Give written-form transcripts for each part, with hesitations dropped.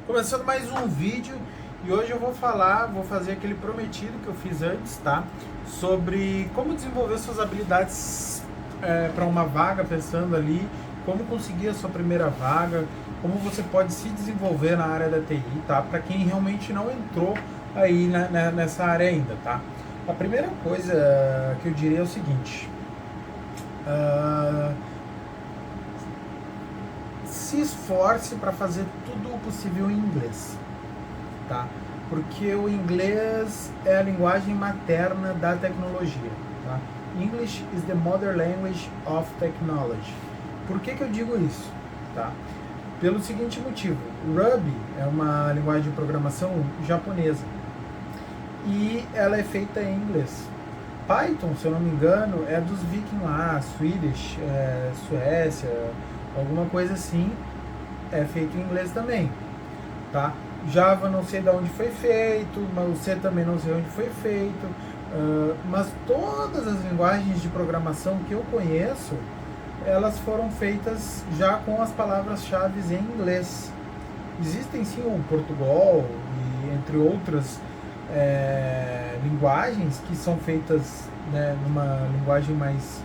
Começando mais um vídeo e hoje eu vou fazer aquele prometido que eu fiz antes, tá? Sobre como desenvolver suas habilidades para uma vaga, pensando ali, como conseguir a sua primeira vaga, como você pode se desenvolver na área da TI, tá? Para quem realmente não entrou aí nessa área ainda, tá? A primeira coisa que eu diria é o seguinte: se esforce para fazer tudo o possível em inglês, tá? Porque o inglês é a linguagem materna da tecnologia, tá? English is the mother language of technology. Por que eu digo isso, tá? Pelo seguinte motivo: Ruby é uma linguagem de programação japonesa e ela é feita em inglês. Python, se eu não me engano, é dos vikings lá, Swedish, Suécia, alguma coisa assim, é feito em inglês também, tá? Java não sei de onde foi feito, mas o C também não sei onde foi feito, mas todas as linguagens de programação que eu conheço, elas foram feitas já com as palavras-chave em inglês. Existem sim o Portugal e entre outras linguagens que são feitas, né, numa linguagem mais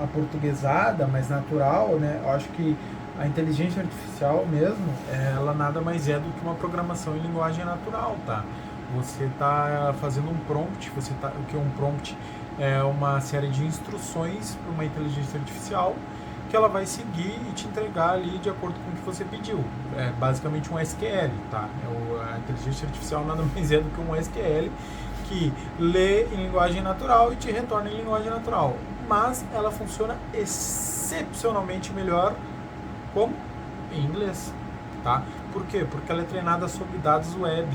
aportuguesada, mais natural, né? Eu acho que a inteligência artificial mesmo, ela nada mais é do que uma programação em linguagem natural, tá? Você está fazendo um prompt, o que é um prompt? É uma série de instruções para uma inteligência artificial que ela vai seguir e te entregar ali de acordo com o que você pediu. É basicamente um SQL, tá? A inteligência artificial nada mais é do que um SQL que lê em linguagem natural e te retorna em linguagem natural. Mas ela funciona excepcionalmente melhor como? Em inglês, tá? Por quê? Porque ela é treinada sobre dados web.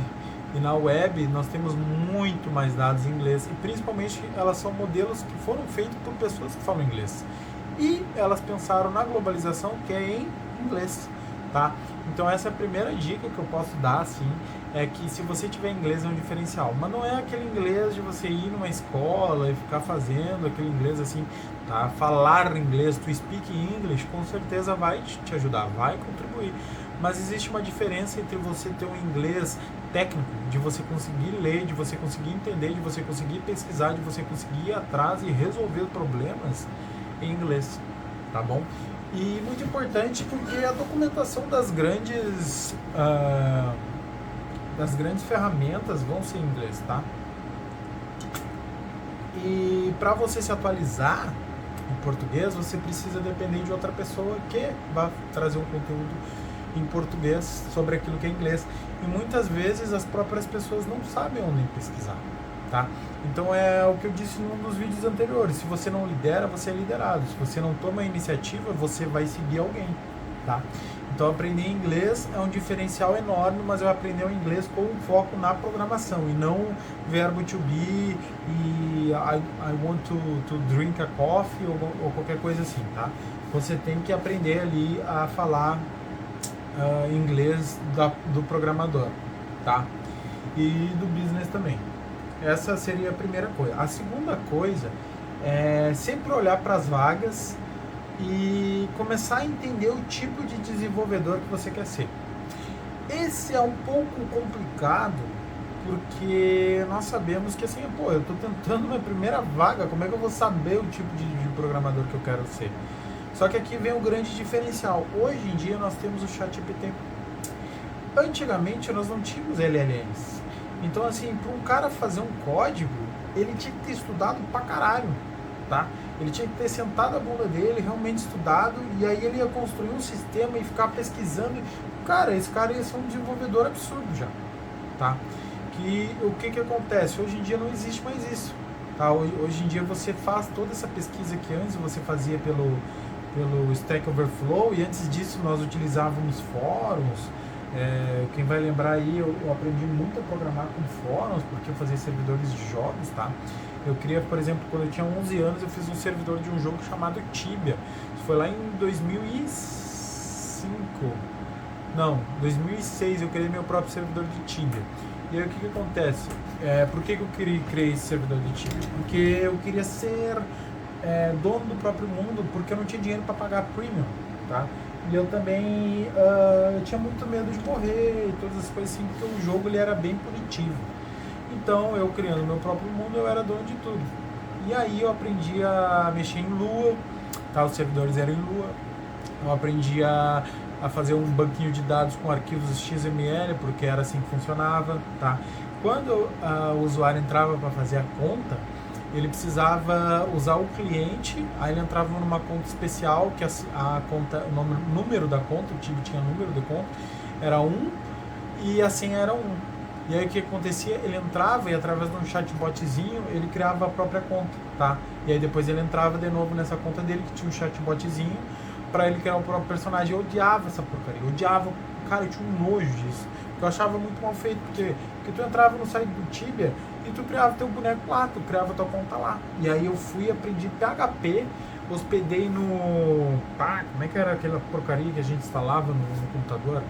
E na web nós temos muito mais dados em inglês. E principalmente elas são modelos que foram feitos por pessoas que falam inglês. E elas pensaram na globalização, que é em inglês, tá? Então essa é a primeira dica que eu posso dar, assim, é que se você tiver inglês é um diferencial, mas não é aquele inglês de você ir numa escola e ficar fazendo aquele inglês assim, tá? Falar inglês, to speak English, com certeza vai te ajudar, vai contribuir, mas existe uma diferença entre você ter um inglês técnico, de você conseguir ler, de você conseguir entender, de você conseguir pesquisar, de você conseguir ir atrás e resolver problemas em inglês, tá bom? E muito importante porque a documentação das grandes ferramentas vão ser em inglês, tá? E para você se atualizar em português, você precisa depender de outra pessoa que vai trazer um conteúdo em português sobre aquilo que é inglês. E muitas vezes as próprias pessoas não sabem onde pesquisar, tá? Então é o que eu disse num dos vídeos anteriores: se você não lidera, você é liderado. Se você não toma a iniciativa, você vai seguir alguém, tá? Então aprender inglês é um diferencial enorme, mas eu aprendi o inglês com um foco na programação e não verbo to be e I want to drink a coffee ou qualquer coisa assim, tá? Você tem que aprender ali a falar inglês do programador, tá? E do business também. Essa seria a primeira coisa. A segunda coisa é sempre olhar para as vagas e começar a entender o tipo de desenvolvedor que você quer ser. Esse é um pouco complicado, porque nós sabemos que assim, eu estou tentando minha primeira vaga, como é que eu vou saber o tipo de programador que eu quero ser? Só que aqui vem o grande diferencial. Hoje em dia nós temos o ChatGPT. Antigamente nós não tínhamos LLMs. Então, assim, para um cara fazer um código, ele tinha que ter estudado pra caralho, tá? Ele tinha que ter sentado a bunda dele, realmente estudado, e aí ele ia construir um sistema e ficar pesquisando. Cara, esse cara ia ser um desenvolvedor absurdo já, tá? O que acontece? Hoje em dia não existe mais isso, tá? Hoje em dia você faz toda essa pesquisa que antes você fazia pelo Stack Overflow, e antes disso nós utilizávamos fóruns. Quem vai lembrar aí, eu aprendi muito a programar com fóruns, porque eu fazia servidores de jogos, tá? Eu queria, por exemplo, quando eu tinha 11 anos, eu fiz um servidor de um jogo chamado Tibia. Isso foi lá em 2005. Não, 2006 eu criei meu próprio servidor de Tibia. E aí o que acontece? Por que eu criei esse servidor de Tibia? Porque eu queria ser dono do próprio mundo, porque eu não tinha dinheiro para pagar premium, tá? E eu também eu tinha muito medo de morrer e todas as coisas assim, porque o jogo ele era bem punitivo. Então, eu criando meu próprio mundo, eu era dono de tudo. E aí eu aprendi a mexer em Lua, tá? Os servidores eram em Lua. Eu aprendi a fazer um banquinho de dados com arquivos XML, porque era assim que funcionava, tá? Quando o usuário entrava para fazer a conta, ele precisava usar o cliente, aí ele entrava numa conta especial, que a conta, o número da conta, o time tinha número de conta, era 1, e a senha era 1. E aí o que acontecia? Ele entrava e através de um chatbotzinho ele criava a própria conta, tá? E aí depois ele entrava de novo nessa conta dele que tinha um chatbotzinho para ele criar o próprio personagem. Eu odiava essa porcaria, eu odiava, cara, eu tinha um nojo disso. Eu achava muito mal feito, porque tu entrava no site do Tibia e tu criava teu boneco lá, tu criava tua conta lá. E aí eu fui, aprendi PHP, hospedei no... como é que era aquela porcaria que a gente instalava no computador?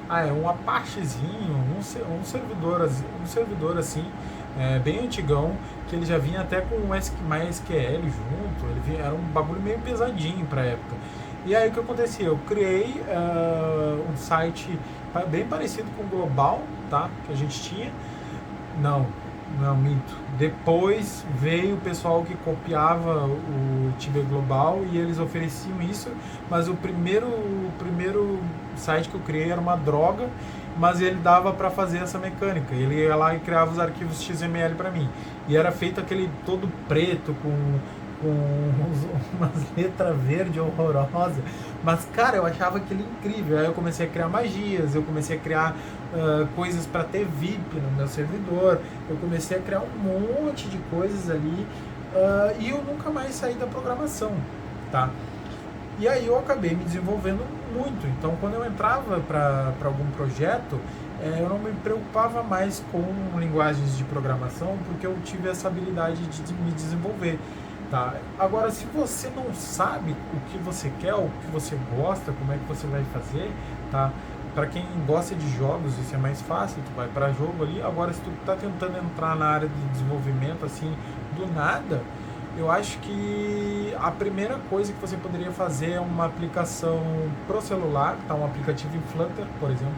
É um Apachezinho, um servidor assim, bem antigão, que ele já vinha até com o MySQL junto, era um bagulho meio pesadinho pra época. E aí o que acontecia? Eu criei um site bem parecido com o Global, tá? Que a gente tinha. Não, minto. Depois veio o pessoal que copiava o Tibia Global e eles ofereciam isso, mas o primeiro site que eu criei era uma droga, mas ele dava para fazer essa mecânica. Ele ia lá e criava os arquivos XML para mim. E era feito aquele todo preto com umas letras verdes horrorosas. Mas, cara, eu achava aquilo incrível. Aí eu comecei a criar magias, eu comecei a criar coisas para ter VIP no meu servidor, eu comecei a criar um monte de coisas ali e eu nunca mais saí da programação, tá? E aí eu acabei me desenvolvendo muito. Então, quando eu entrava para algum projeto, eu não me preocupava mais com linguagens de programação, porque eu tive essa habilidade de me desenvolver. Tá? Agora, se você não sabe o que você quer, o que você gosta, como é que você vai fazer, tá? Para quem gosta de jogos, isso é mais fácil, tu vai para jogo ali. Agora, se tu tá tentando entrar na área de desenvolvimento, assim, do nada, eu acho que a primeira coisa que você poderia fazer é uma aplicação pro celular, tá? Um aplicativo em Flutter, por exemplo.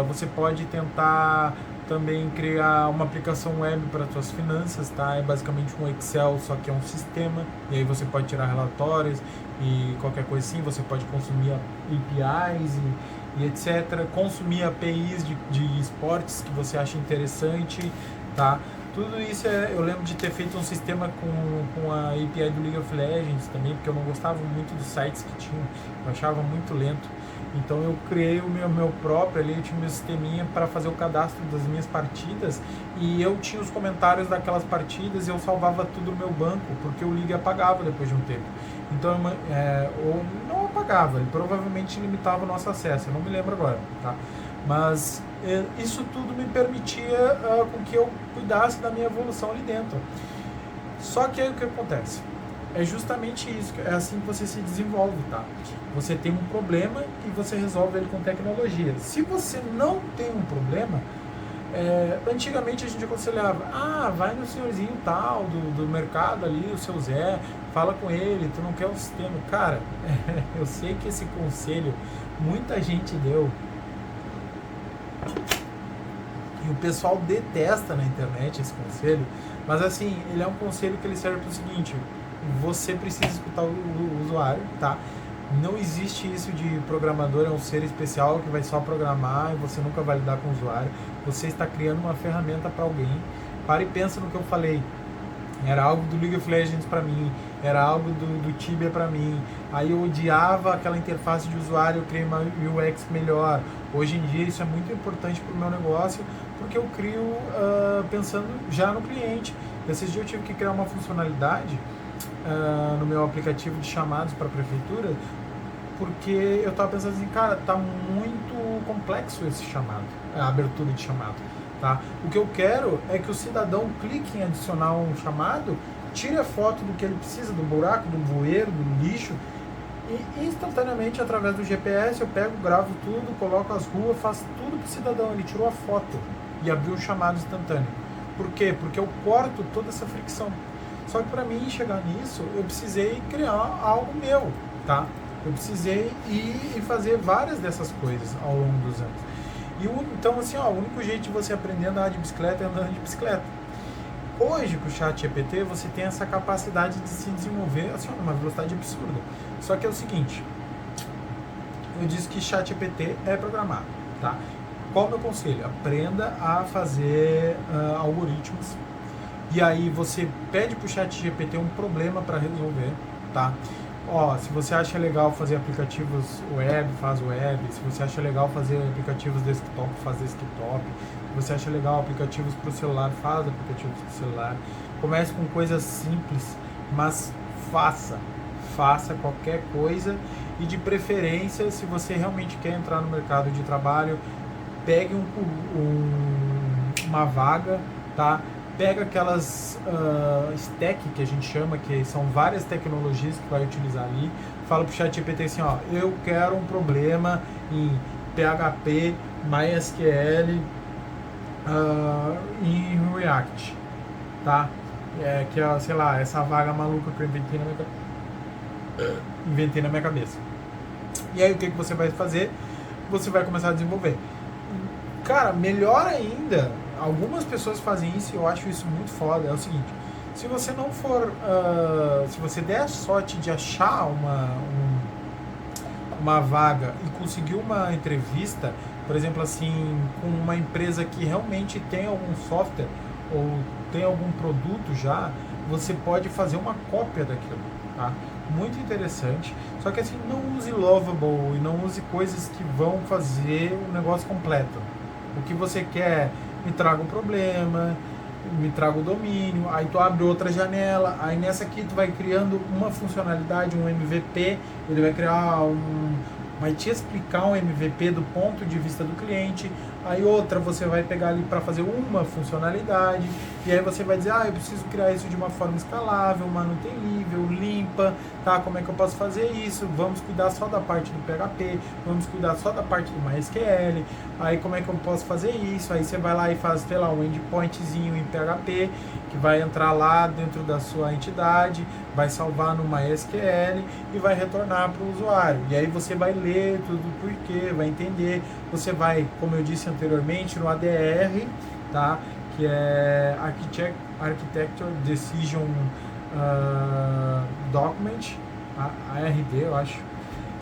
Você pode tentar também criar uma aplicação web para suas finanças, tá? É basicamente um Excel, só que é um sistema, e aí você pode tirar relatórios e qualquer coisa assim, você pode consumir APIs e etc. Consumir APIs de esportes que você acha interessante, tá? Tudo isso eu lembro de ter feito um sistema com a API do League of Legends também, porque eu não gostava muito dos sites que tinham, eu achava muito lento. Então eu criei o meu próprio ali, eu tinha meu sisteminha para fazer o cadastro das minhas partidas e eu tinha os comentários daquelas partidas e eu salvava tudo no meu banco, porque o League apagava depois de um tempo. Então, ou não apagava, ele provavelmente limitava o nosso acesso, eu não me lembro agora, tá? Mas isso tudo me permitia com que eu cuidasse da minha evolução ali dentro. Só que aí o que acontece? É justamente isso, é assim que você se desenvolve, tá? Você tem um problema e você resolve ele com tecnologia. Se você não tem um problema, antigamente a gente aconselhava, vai no senhorzinho tal, do mercado ali, o seu Zé, fala com ele, tu não quer o sistema. Cara, eu sei que esse conselho muita gente deu, e o pessoal detesta na internet esse conselho, mas assim, ele é um conselho que ele serve para o seguinte: você precisa escutar o usuário, tá? Não existe isso de programador é um ser especial que vai só programar e você nunca vai lidar com o usuário. Você está criando uma ferramenta para alguém. Para e pensa no que eu falei. Era algo do League of Legends para mim, era algo do Tibia para mim. Aí eu odiava aquela interface de usuário, eu criei uma UX melhor. Hoje em dia isso é muito importante para o meu negócio, porque eu crio pensando já no cliente. Esses dias eu tive que criar uma funcionalidade no meu aplicativo de chamados para a prefeitura, porque eu estava pensando assim, cara, tá muito complexo esse chamado, a abertura de chamado, tá? O que eu quero é que o cidadão clique em adicionar um chamado, tire a foto do que ele precisa, do buraco, do bueiro, do lixo, e instantaneamente, através do GPS, eu pego, gravo tudo, coloco as ruas, faço tudo para o cidadão. Ele tirou a foto e abriu o chamado instantâneo. Por quê? Porque eu corto toda essa fricção. Só que para mim chegar nisso, eu precisei criar algo meu, tá? Eu precisei ir e fazer várias dessas coisas ao longo dos anos. Então, assim, ó, o único jeito de você aprender a andar de bicicleta é andando de bicicleta. Hoje, com o ChatGPT, você tem essa capacidade de se desenvolver, assim, numa velocidade absurda. Só que é o seguinte, eu disse que ChatGPT é programado, tá? Qual é o meu conselho? Aprenda a fazer algoritmos. E aí você pede para o ChatGPT um problema para resolver, tá? Ó, se você acha legal fazer aplicativos web, faz web. Se você acha legal fazer aplicativos desktop, faz desktop. Se você acha legal aplicativos para o celular, faz aplicativos para o celular. Comece com coisas simples, mas faça qualquer coisa. E de preferência, se você realmente quer entrar no mercado de trabalho, pegue uma vaga, tá? Pega aquelas stack que a gente chama, que são várias tecnologias que vai utilizar ali, fala pro ChatGPT assim, ó, eu quero um problema em PHP, MySQL e React, tá? Que é, sei lá, essa vaga maluca que eu inventei na minha cabeça. E aí o que você vai fazer? Você vai começar a desenvolver. Cara, melhor ainda, algumas pessoas fazem isso e eu acho isso muito foda. É o seguinte, se você não for, se você der a sorte de achar uma vaga e conseguir uma entrevista, por exemplo assim, com uma empresa que realmente tem algum software ou tem algum produto já, você pode fazer uma cópia daquilo, tá? Muito interessante, só que assim, não use Lovable e não use coisas que vão fazer o negócio completo. O que você quer, me traga um problema, me traga o domínio, aí tu abre outra janela, aí nessa aqui tu vai criando uma funcionalidade, um MVP, ele vai criar vai te explicar um MVP do ponto de vista do cliente, aí outra você vai pegar ali para fazer uma funcionalidade, e aí você vai dizer, eu preciso criar isso de uma forma escalável, manutenível, limpa, tá? Como é que eu posso fazer isso? Vamos cuidar só da parte do PHP, vamos cuidar só da parte do MySQL, aí como é que eu posso fazer isso? Aí você vai lá e faz, sei lá, um endpointzinho em PHP, que vai entrar lá dentro da sua entidade, vai salvar no MySQL e vai retornar para o usuário. E aí você vai ler tudo por quê, vai entender. Você vai, como eu disse anteriormente, no ADR, tá? Que é Architecture Decision Document, ARD, eu acho,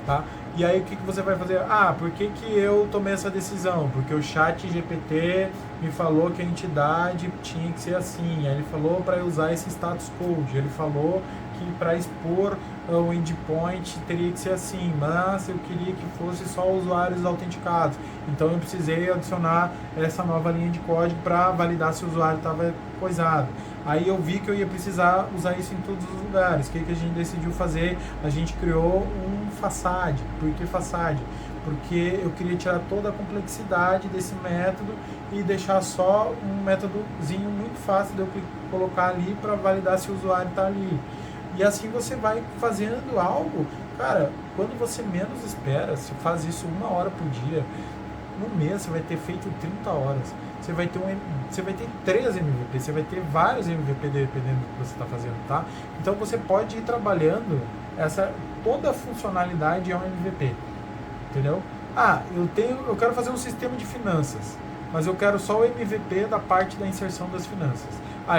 tá? E aí o que você vai fazer? Por que eu tomei essa decisão? Porque o ChatGPT me falou que a entidade tinha que ser assim. Aí ele falou para usar esse status code. Ele falou que para expor o endpoint teria que ser assim, mas eu queria que fosse só usuários autenticados. Então eu precisei adicionar essa nova linha de código para validar se o usuário estava coisado. Aí eu vi que eu ia precisar usar isso em todos os lugares. O que a gente decidiu fazer? A gente criou um Facade. Por que Facade? Porque eu queria tirar toda a complexidade desse método e deixar só um métodozinho muito fácil de eu colocar ali para validar se o usuário está ali. E assim você vai fazendo algo, cara, quando você menos espera, se faz isso 1 hora por dia, no mês você vai ter feito 30 horas. Você vai ter 3 MVP, você vai ter vários MVP dependendo do que você está fazendo, tá? Então você pode ir trabalhando toda a funcionalidade é um MVP, entendeu? Eu quero fazer um sistema de finanças, mas eu quero só o MVP da parte da inserção das finanças.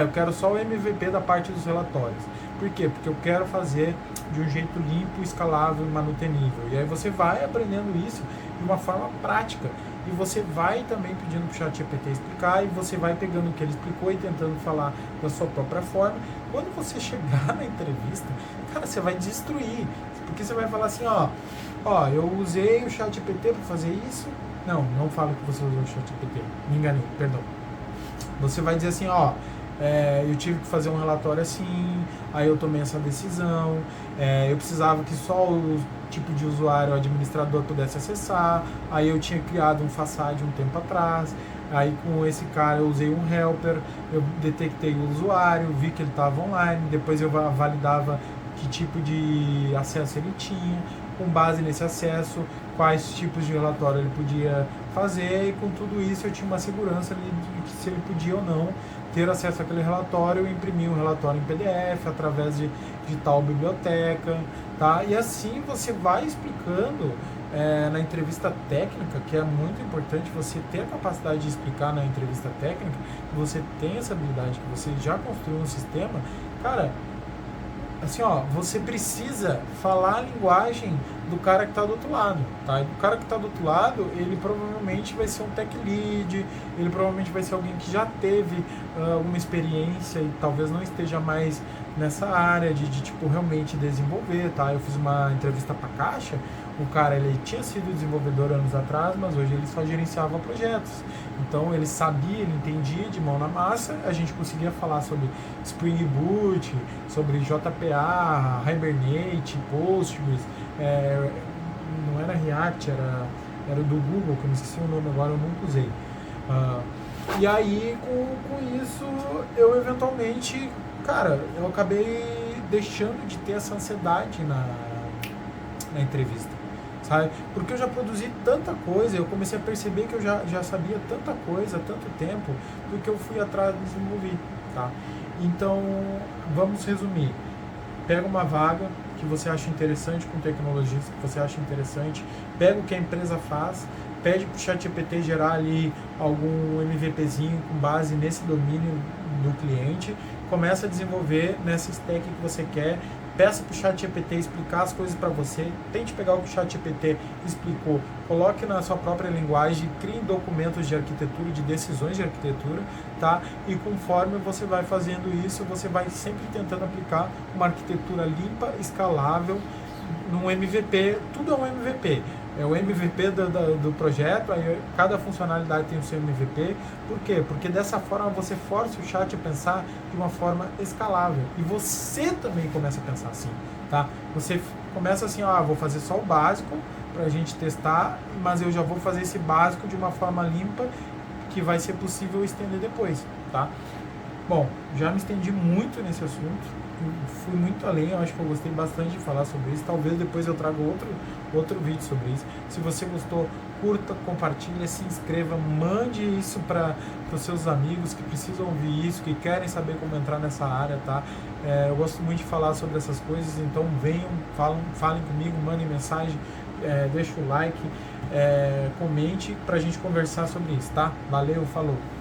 Eu quero só o MVP da parte dos relatórios. Por quê? Porque eu quero fazer de um jeito limpo, escalável e manutenível. E aí você vai aprendendo isso de uma forma prática. E você vai também pedindo para o ChatGPT explicar, e você vai pegando o que ele explicou e tentando falar da sua própria forma. Quando você chegar na entrevista, cara, você vai destruir. Porque você vai falar assim, eu usei o ChatGPT para fazer isso. Não fala que você usou o ChatGPT. Me enganei, perdão. Você vai dizer assim, eu tive que fazer um relatório assim, aí eu tomei essa decisão, eu precisava que só o tipo de usuário, o administrador pudesse acessar, aí eu tinha criado um Facade um tempo atrás, aí com esse cara eu usei um helper, eu detectei o usuário, vi que ele estava online, depois eu validava que tipo de acesso ele tinha, com base nesse acesso, quais tipos de relatório ele podia fazer, e com tudo isso eu tinha uma segurança ali de que se ele podia ou não ter acesso àquele relatório e imprimir um relatório em PDF através de tal biblioteca, tá? E assim você vai explicando na entrevista técnica, que é muito importante você ter a capacidade de explicar na entrevista técnica, que você tem essa habilidade, que você já construiu um sistema, cara, assim, ó, você precisa falar a linguagem do cara que está do outro lado, tá? E o cara que está do outro lado, ele provavelmente vai ser um tech lead, ele provavelmente vai ser alguém que já teve alguma experiência e talvez não esteja mais nessa área de tipo, realmente desenvolver, tá? Eu fiz uma entrevista para Caixa, o cara, ele tinha sido desenvolvedor anos atrás, mas hoje ele só gerenciava projetos. Então, ele sabia, ele entendia de mão na massa, a gente conseguia falar sobre Spring Boot, sobre JPA, Hibernate, Postgres, não era React, era do Google, que eu não esqueci o nome agora, eu nunca usei. E aí, com isso, eu eventualmente, cara, eu acabei deixando de ter essa ansiedade na entrevista, sabe? Porque eu já produzi tanta coisa, eu comecei a perceber que eu já sabia tanta coisa há tanto tempo, porque eu fui atrás de desenvolver, tá? Então, vamos resumir. Pega uma vaga que você acha interessante, com tecnologias que você acha interessante, pega o que a empresa faz, pede para o ChatGPT gerar ali algum MVPzinho com base nesse domínio do cliente, começa a desenvolver nessa stack que você quer, peça para o ChatGPT explicar as coisas para você, tente pegar o que o ChatGPT explicou, coloque na sua própria linguagem, crie documentos de arquitetura, de decisões de arquitetura, tá? E conforme você vai fazendo isso, você vai sempre tentando aplicar uma arquitetura limpa, escalável, num MVP, tudo é um MVP. É o MVP do projeto, aí cada funcionalidade tem o seu MVP. Por quê? Porque dessa forma você força o chat a pensar de uma forma escalável. E você também começa a pensar assim, tá? Você começa assim, vou fazer só o básico para a gente testar, mas eu já vou fazer esse básico de uma forma limpa que vai ser possível estender depois, tá? Bom, já me estendi muito nesse assunto, fui muito além, eu acho que eu gostei bastante de falar sobre isso, talvez depois eu traga outro vídeo sobre isso. Se você gostou, curta, compartilha, se inscreva, mande isso para os seus amigos que precisam ouvir isso, que querem saber como entrar nessa área, tá? Eu gosto muito de falar sobre essas coisas, então venham, falem comigo, mandem mensagem, deixa o like, comente pra gente conversar sobre isso, tá? Valeu, falou!